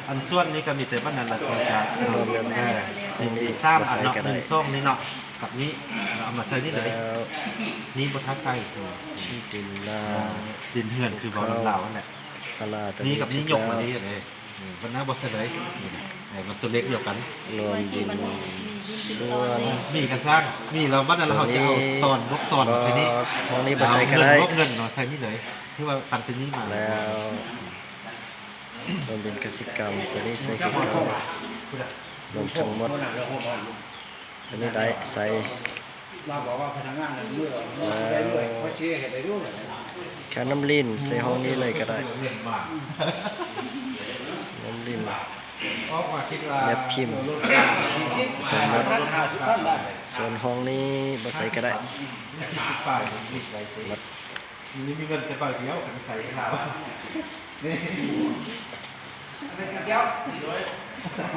อันส่วนนี้ก็มีแต่บ้านนั้นละตัวจะ รวมกันได้ มีซ้ำอันเนาะหนึ่งส้มนี่เนาะกับนี้เราเอามาใส่นี่เลย แล้ว นี่บทัดใส่คือ ที่ดินนา ดินเหือนคือบอลเหลานั่นแหละ ตลาด นี่กับนี่ยกมานี่เลยวันหน้าบอสเลยมันตัวเล็กเดียวกัน รวมดินส่วน มีกระสร้างมีเราบ้านนั้นเราจะเอาตอนบกตอนมาใส่นี่ ห้องนี้บ่ใส่ก็ เงิน ได้ บกเงินเนาะใส่นี่เลยที่ว่าปันตัวนี้มา แล้วรวมเป็นกสิกรรมตัวนี้ใส่คือรวมทั้งหมดตัวนี้ได้ใส่ เราบอกว่าพนักงานเมื่อได้ด้วยเขาเชียร์ให้ได้ด้วย แค่น้ำลิ้นใส่ห้องนี้เลยก็ได้ เงินมา น้ำลิ้น ออกมาคิดว่า แนบพิมพ์ทั้งหมด 50,000ได้ ส่วนห้องนี้บ่ใส่ก็ได้ 40 บาทมีอะไรเต็มนี่มีเงินแต่บาทเดียวกันใส่ขาวนี่